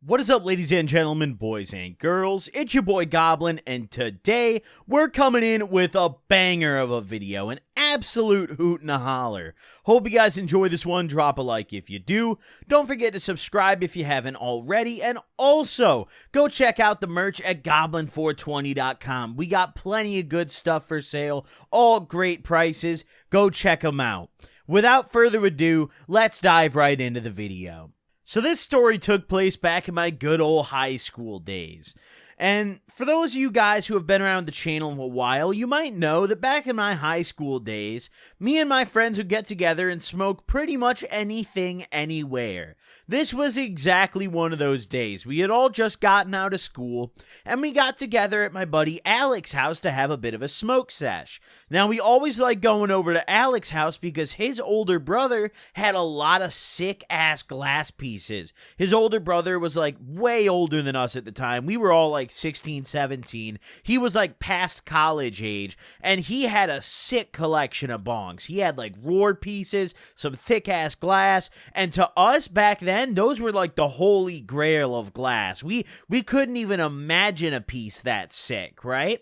What is up, ladies and gentlemen, boys and girls? It's your boy Goblin, and today we're coming in with a banger of a video, an absolute hoot and a holler. Hope you guys enjoy this one. Drop a like if you do. Don't forget to subscribe if you haven't already, and also go check out the merch at goblin420.com. We got plenty of good stuff for sale, all great prices. Go check them out. Without further ado, let's dive right into the video. So this story took place back in my good old high school days. And for those of you guys who have been around the channel a while, you might know that back in my high school days, me and my friends would get together and smoke pretty much anything, anywhere. This was exactly one of those days. We had all just gotten out of school, and we got together at my buddy Alex's house to have a bit of a smoke sesh. Now, we always liked going over to Alex's house because his older brother had a lot of sick-ass glass pieces. His older brother was, like, way older than us at the time. We were all, like, 16, 17. He was, like, past college age, and he had a sick collection of bongs. He had, like, roar pieces, some thick-ass glass, and to us back then, those were like the holy grail of glass. We couldn't even imagine a piece that sick, right?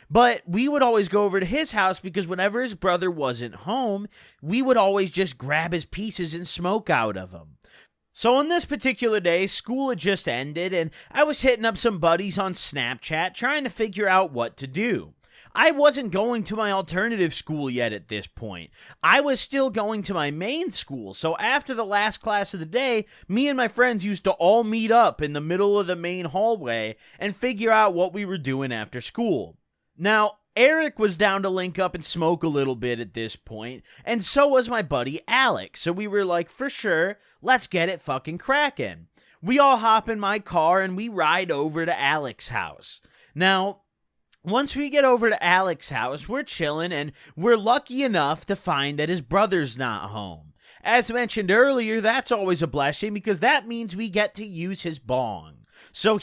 But we would always go over to his house because whenever his brother wasn't home, we would always just grab his pieces and smoke out of them. So on this particular day, school had just ended, and I was hitting up some buddies on Snapchat trying to figure out what to do. I wasn't going to my alternative school yet at this point. I was still going to my main school, so after the last class of the day, me and my friends used to all meet up in the middle of the main hallway and figure out what we were doing after school. Now, Eric was down to link up and smoke a little bit at this point, and so was my buddy Alex, so we were like, for sure, let's get it fucking cracking. We all hop in my car and we ride over to Alex's house. Now, once we get over to Alex's house, we're chilling, and we're lucky enough to find that his brother's not home. As mentioned earlier, that's always a blessing because that means we get to use his bong. So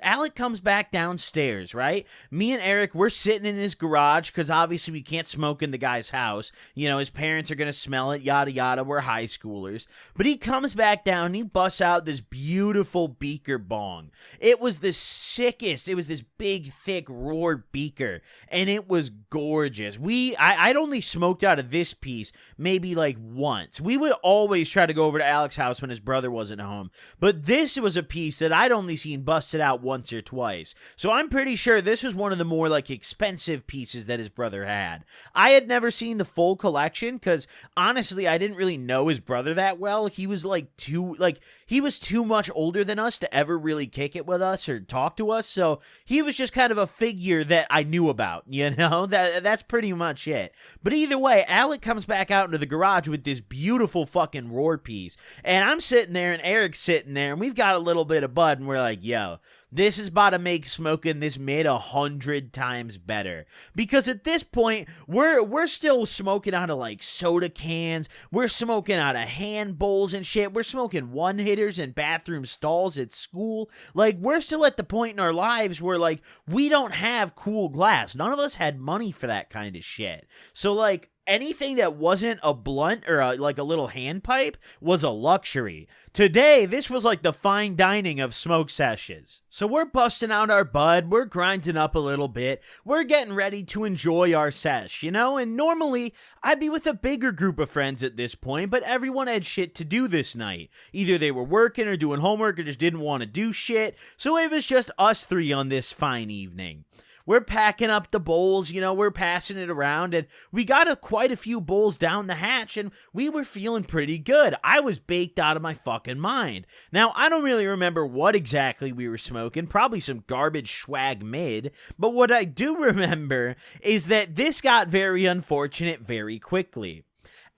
Alec comes back downstairs, right? Me and Eric, we're sitting in his garage because obviously we can't smoke in the guy's house. You know, his parents are going to smell it, yada yada, we're high schoolers. But he comes back down and he busts out this beautiful beaker bong. It was the sickest. It was this big, thick, roar beaker, and it was gorgeous. I'd only smoked out of this piece maybe like once. We would always try to go over to Alex's house when his brother wasn't home, but this was a piece that I'd only seen busted out once or twice. So I'm pretty sure this was one of the more like expensive pieces that his brother had. I had never seen the full collection because honestly I didn't really know his brother that well. He was he was too much older than us to ever really kick it with us or talk to us. So he was just kind of a figure that I knew about, you know? That's pretty much it. But either way, Alec comes back out into the garage with this beautiful fucking roar piece. And I'm sitting there and Eric's sitting there and we've got a little bit of bud and we're like, yo, this is about to make smoking this mid 100 times better. Because at this point, we're still smoking out of like soda cans. We're smoking out of hand bowls and shit. We're smoking one-hitters in bathroom stalls at school. Like, we're still at the point in our lives where like, we don't have cool glass. None of us had money for that kind of shit. So like, anything that wasn't a blunt or like a little hand pipe was a luxury. Today, this was like the fine dining of smoke sessions. So we're busting out our bud, we're grinding up a little bit, we're getting ready to enjoy our sesh, you know? And normally, I'd be with a bigger group of friends at this point, but everyone had shit to do this night. Either they were working or doing homework or just didn't want to do shit, so it was just us three on this fine evening. We're packing up the bowls, you know, we're passing it around, and we got quite a few bowls down the hatch, and we were feeling pretty good. I was baked out of my fucking mind. Now, I don't really remember what exactly we were smoking, probably some garbage swag mid, but what I do remember is that this got very unfortunate very quickly.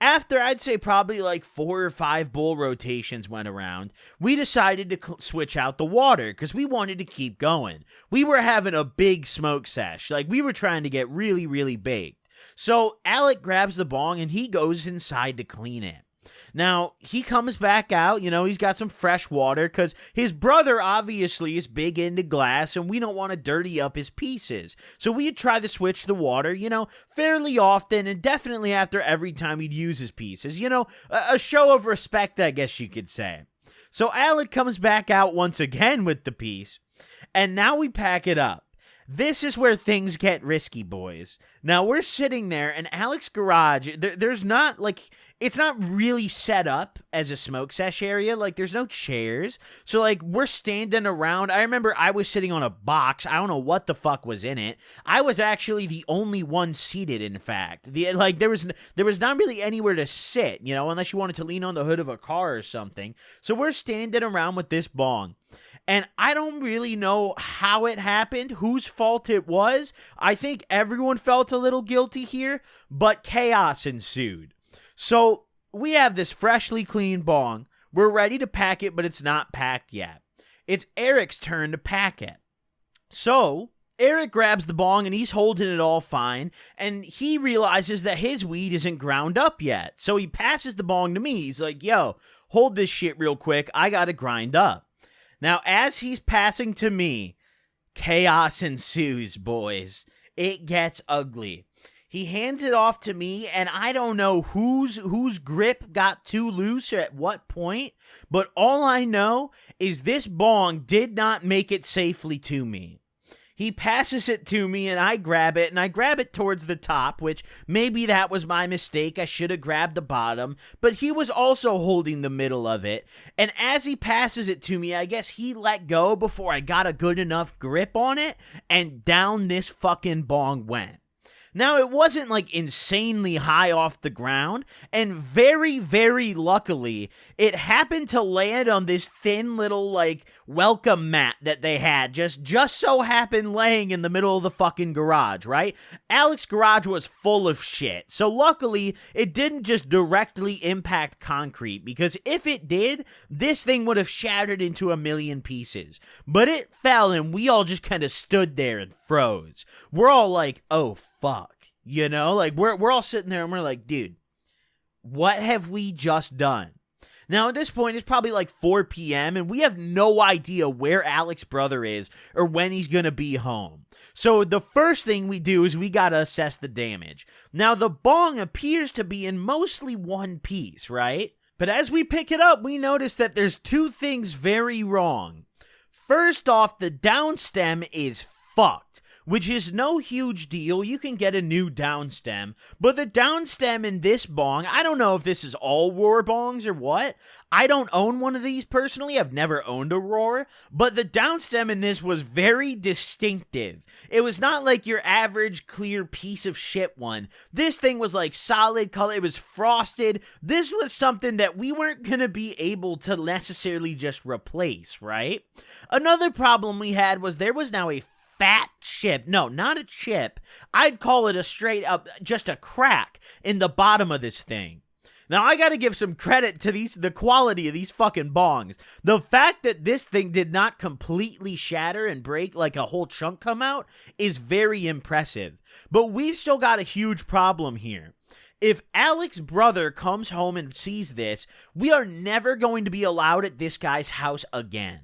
After, I'd say probably like 4 or 5 bowl rotations went around, we decided to switch out the water because we wanted to keep going. We were having a big smoke sesh. Like, we were trying to get really, really baked. So Alec grabs the bong and he goes inside to clean it. Now, he comes back out, you know, he's got some fresh water because his brother obviously is big into glass and we don't want to dirty up his pieces. So we'd try to switch the water, you know, fairly often and definitely after every time he'd use his pieces. You know, a show of respect, I guess you could say. So Alec comes back out once again with the piece, and now we pack it up. This is where things get risky, boys. Now, we're sitting there, and Alec's garage, there's not, like, it's not really set up as a smoke sesh area. Like, there's no chairs. So, like, we're standing around. I remember I was sitting on a box. I don't know what the fuck was in it. I was actually the only one seated, in fact. There was not really anywhere to sit, you know, unless you wanted to lean on the hood of a car or something. So we're standing around with this bong. And I don't really know how it happened, whose fault it was. I think everyone felt a little guilty here, but chaos ensued. So we have this freshly cleaned bong. We're ready to pack it, but it's not packed yet. It's Eric's turn to pack it. So Eric grabs the bong and he's holding it all fine, and he realizes that his weed isn't ground up yet. So he passes the bong to me. He's like, yo, hold this shit real quick. I gotta grind up. Now, as he's passing to me, chaos ensues, boys. It gets ugly. He hands it off to me, and I don't know whose grip got too loose at what point, but all I know is this bong did not make it safely to me. He passes it to me, and I grab it towards the top, which maybe that was my mistake. I should have grabbed the bottom, but he was also holding the middle of it, and as he passes it to me, I guess he let go before I got a good enough grip on it, and down this fucking bong went. Now, it wasn't, like, insanely high off the ground, and very, very luckily, it happened to land on this thin little, like, welcome mat that they had, just so happened laying in the middle of the fucking garage, right? Alec's garage was full of shit, so luckily, it didn't just directly impact concrete, because if it did, this thing would have shattered into a million pieces. But it fell, and we all just kind of stood there and froze. We're all like, oh, fuck. You know, like, we're all sitting there and we're like, dude, what have we just done? Now, at this point, it's probably like 4 p.m. and we have no idea where Alec's brother is or when he's going to be home. So the first thing we do is we got to assess the damage. Now, the bong appears to be in mostly one piece, right? But as we pick it up, we notice that there's two things very wrong. First off, the downstem is fucked, which is no huge deal. You can get a new downstem, but the downstem in this bong, I don't know if this is all Roar bongs or what. I don't own one of these personally. I've never owned a Roar, but the downstem in this was very distinctive. It was not like your average clear piece of shit one. This thing was like solid color. It was frosted. This was something that we weren't going to be able to necessarily just replace, right? Another problem we had was there was now a fat chip. No, not a chip. I'd call it a straight up, just a crack in the bottom of this thing. Now, I gotta give some credit to the quality of these fucking bongs. The fact that this thing did not completely shatter and break, like a whole chunk come out, is very impressive. But we've still got a huge problem here. If Alec's brother comes home and sees this, we are never going to be allowed at this guy's house again.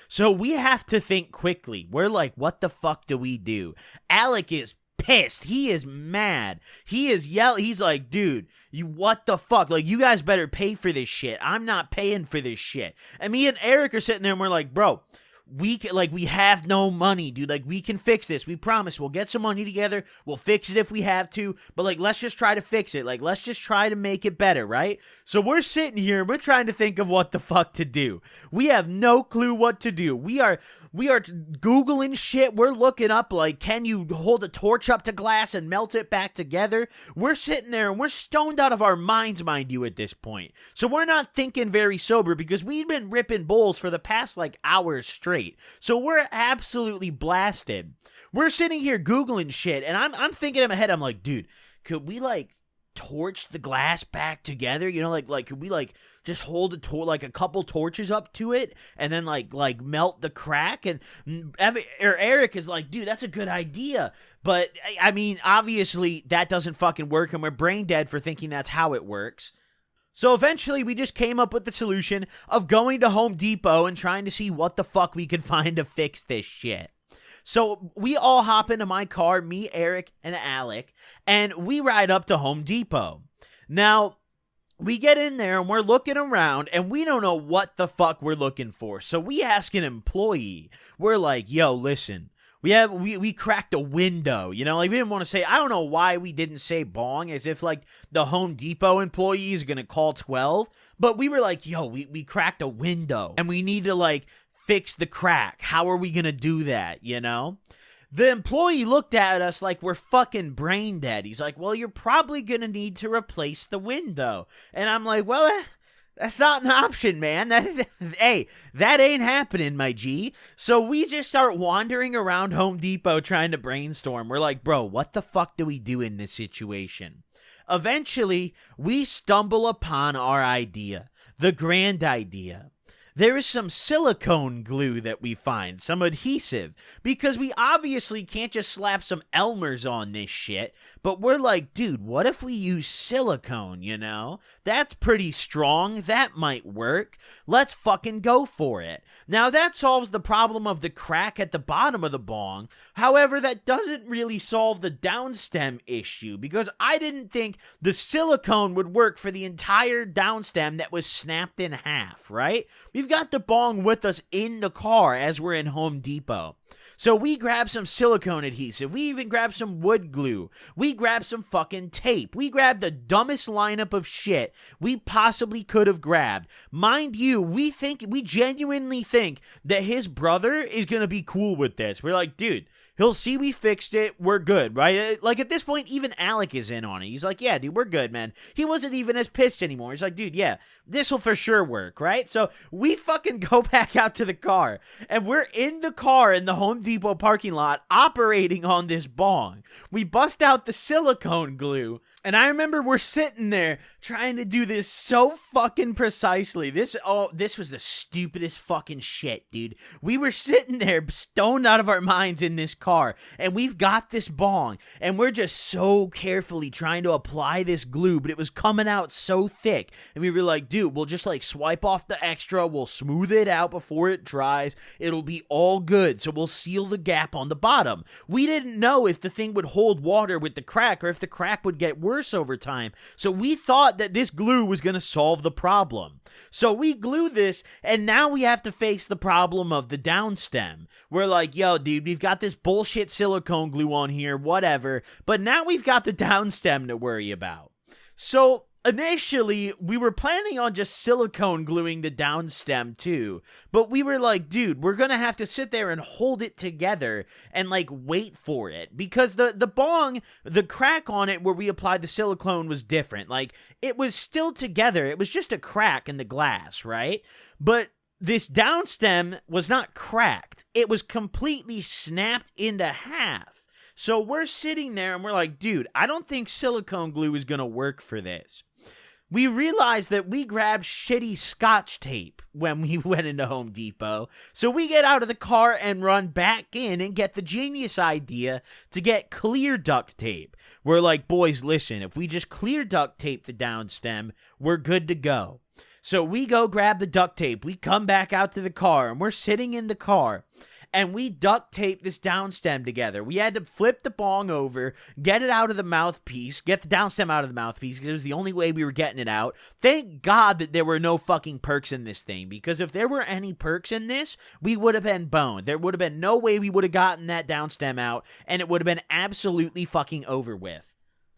So we have to think quickly. We're like, what the fuck do we do? Alec is pissed. He is mad. He is yelling. He's like, dude, what the fuck? Like, you guys better pay for this shit. I'm not paying for this shit. And me and Eric are sitting there and we're like, bro, we have no money, dude. Like, we can fix this. We promise. We'll get some money together. We'll fix it if we have to. But, like, let's just try to fix it. Like, let's just try to make it better, right? So we're sitting here and we're trying to think of what the fuck to do. We have no clue what to do. We are Googling shit. We're looking up, like, can you hold a torch up to glass and melt it back together? We're sitting there and we're stoned out of our minds, mind you, at this point. So we're not thinking very sober because we've been ripping bowls for the past, like, hours straight. So we're absolutely blasted. We're sitting here Googling shit, and I'm thinking in my head, I'm like, dude, could we, like, torch the glass back together? You know, like could we, like, just hold a couple torches up to it and then like melt the crack? And Eric is like, dude, that's a good idea. But I mean, obviously that doesn't fucking work, and we're brain dead for thinking that's how it works. So eventually we just came up with the solution of going to Home Depot and trying to see what the fuck we could find to fix this shit. So we all hop into my car, me, Eric, and Alec, and we ride up to Home Depot. Now, we get in there and we're looking around and we don't know what the fuck we're looking for. So we ask an employee. We're like, yo, listen, we cracked a window, you know, like we didn't want to say, I don't know why we didn't say Bong, as if like the Home Depot employees are going to call 12, but we were like, yo, we cracked a window and we need to like fix the crack. How are we going to do that, you know? The employee looked at us like we're fucking brain dead. He's like, well, you're probably going to need to replace the window. And I'm like, well, that's not an option, man. Hey, that ain't happening, my G. So we just start wandering around Home Depot trying to brainstorm. We're like, bro, what the fuck do we do in this situation? Eventually, we stumble upon our idea, the grand idea. There is some silicone glue that we find, some adhesive, because we obviously can't just slap some Elmer's on this shit, but we're like, dude, what if we use silicone, you know? That's pretty strong, that might work. Let's fucking go for it. Now that solves the problem of the crack at the bottom of the bong, however, that doesn't really solve the downstem issue, because I didn't think the silicone would work for the entire downstem that was snapped in half, right? We've got the bong with us in the car as we're in Home Depot. So we grab some silicone adhesive. We even grab some wood glue. We grab some fucking tape. We grabbed the dumbest lineup of shit we possibly could have grabbed. Mind you, we genuinely think that his brother is going to be cool with this. We're like, dude, he'll see we fixed it. We're good, right? Like at this point, even Alec is in on it. He's like, yeah, dude, we're good, man. He wasn't even as pissed anymore. He's like, dude, yeah, this will for sure work, right? So we fucking go back out to the car, and we're in the car in the Home Depot parking lot operating on this bong. We bust out the silicone glue, and I remember we're sitting there trying to do this so fucking precisely. This was the stupidest fucking shit, dude. We were sitting there stoned out of our minds in this car, and we've got this bong, and we're just so carefully trying to apply this glue, but it was coming out so thick, and we were like, dude, we'll just like swipe off the extra, we'll smooth it out before it dries, it'll be all good, so we'll seal the gap on the bottom. We didn't know if the thing would hold water with the crack, or if the crack would get worse over time, so we thought that this glue was going to solve the problem. So we glue this, and now we have to face the problem of the downstem. We're like, yo, dude, we've got this bullshit silicone glue on here, whatever, but now we've got the downstem to worry about. So initially, we were planning on just silicone gluing the downstem too, but we were like, dude, we're gonna have to sit there and hold it together and like wait for it, because the bong, the crack on it where we applied the silicone was different. Like, it was still together, it was just a crack in the glass, right? But this downstem was not cracked, it was completely snapped into half. So we're sitting there and we're like, dude, I don't think silicone glue is gonna work for this. We realized that we grabbed shitty Scotch tape when we went into Home Depot, so we get out of the car and run back in and get the genius idea to get clear duct tape. We're like, boys, listen, if we just clear duct tape the downstem, we're good to go. So we go grab the duct tape, we come back out to the car, and we're sitting in the car, and we duct tape this downstem together. We had to flip the bong over, get it out of the mouthpiece, get the downstem out of the mouthpiece, because it was the only way we were getting it out. Thank God that there were no fucking perks in this thing, because if there were any perks in this, we would have been boned. There would have been no way we would have gotten that downstem out, and it would have been absolutely fucking over with.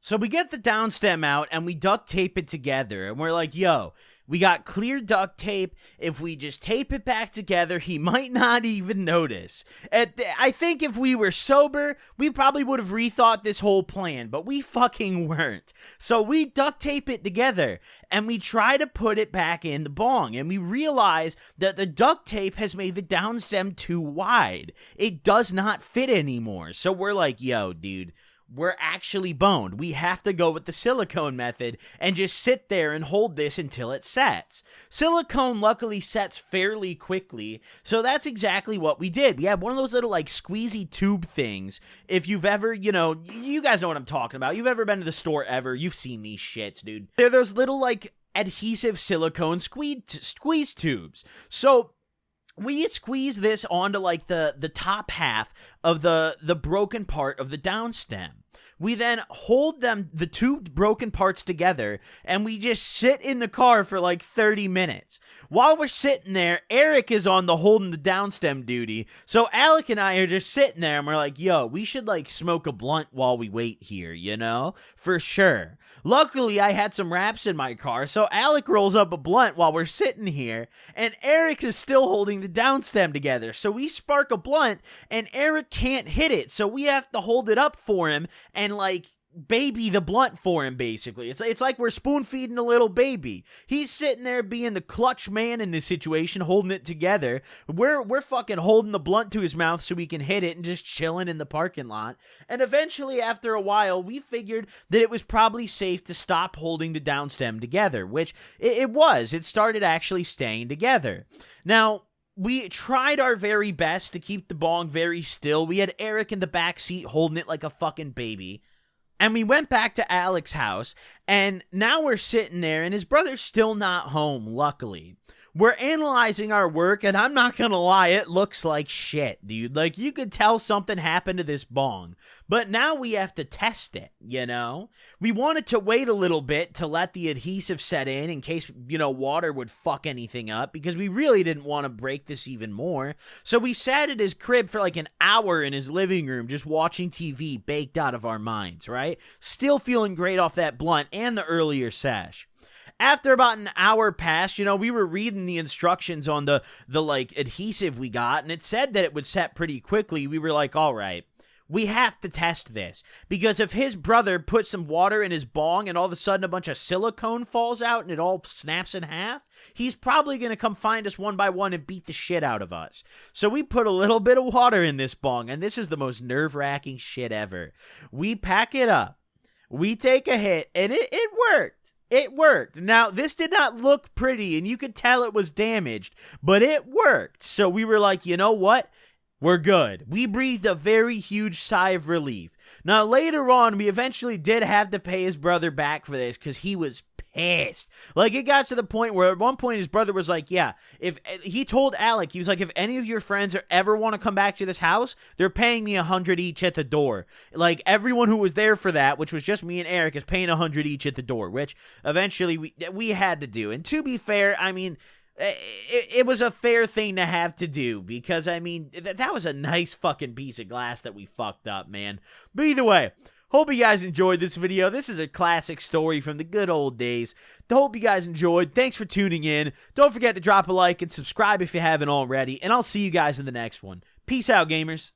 So we get the downstem out, and we duct tape it together, and we're like, yo, we got clear duct tape. If we just tape it back together, he might not even notice. I think if we were sober, we probably would have rethought this whole plan, but we fucking weren't. So we duct tape it together, and we try to put it back in the bong, and we realize that the duct tape has made the downstem too wide. It does not fit anymore. So we're like, yo, dude, we're actually boned. We have to go with the silicone method and just sit there and hold this until it sets. Silicone luckily sets fairly quickly, so that's exactly what we did. We had one of those little like squeezy tube things. If you've ever, you guys know what I'm talking about. You've ever been to the store ever, you've seen these shits, dude. They're those little like adhesive silicone squeeze tubes. So we squeeze this onto like the top half of the broken part of the downstem. We then hold the two broken parts together, and we just sit in the car for like 30 minutes. While we're sitting there, Eric is on the holding the downstem duty. So Alec and I are just sitting there, and we're like, yo, we should like smoke a blunt while we wait here, you know? For sure. Luckily, I had some wraps in my car, so Alec rolls up a blunt while we're sitting here, and Eric is still holding the downstem together. So we spark a blunt, and Eric can't hit it, so we have to hold it up for him and like baby the blunt for him, basically. It's like we're spoon feeding a little baby. He's sitting there being the clutch man in this situation, holding it together. We're fucking holding the blunt to his mouth so we can hit it and just chilling in the parking lot. And eventually, after a while, we figured that it was probably safe to stop holding the downstem together, which it was. It started actually staying together. Now, we tried our very best to keep the bong very still. We had Eric in the back seat holding it like a fucking baby. And we went back to Alec's house, and now we're sitting there, and his brother's still not home, luckily. We're analyzing our work, and I'm not gonna lie, it looks like shit, dude. Like, you could tell something happened to this bong. But now we have to test it, you know? We wanted to wait a little bit to let the adhesive set in case, you know, water would fuck anything up, because we really didn't want to break this even more. So we sat at his crib for like an hour in his living room just watching TV, baked out of our minds, right? Still feeling great off that blunt and the earlier sesh. After about an hour passed, you know, we were reading the instructions on the like adhesive we got, and it said that it would set pretty quickly. We were like, all right, we have to test this, because if his brother puts some water in his bong and all of a sudden a bunch of silicone falls out and it all snaps in half, he's probably going to come find us one by one and beat the shit out of us. So we put a little bit of water in this bong, and this is the most nerve-wracking shit ever. We pack it up, we take a hit, and it worked. It worked. Now, this did not look pretty, and you could tell it was damaged, but it worked. So we were like, you know what? We're good. We breathed a very huge sigh of relief. Now, later on, we eventually did have to pay his brother back for this because he was pissed. Like, it got to the point where at one point his brother was like, yeah, if he told Alec, he was like, if any of your friends ever want to come back to this house, they're paying me $100 each at the door. Like, everyone who was there for that, which was just me and Eric, is paying $100 each at the door, which eventually we had to do. And to be fair, I mean, it was a fair thing to have to do, because, I mean, that was a nice fucking piece of glass that we fucked up, man. But either way, hope you guys enjoyed this video. This is a classic story from the good old days. Hope you guys enjoyed. Thanks for tuning in. Don't forget to drop a like and subscribe if you haven't already, and I'll see you guys in the next one. Peace out, gamers.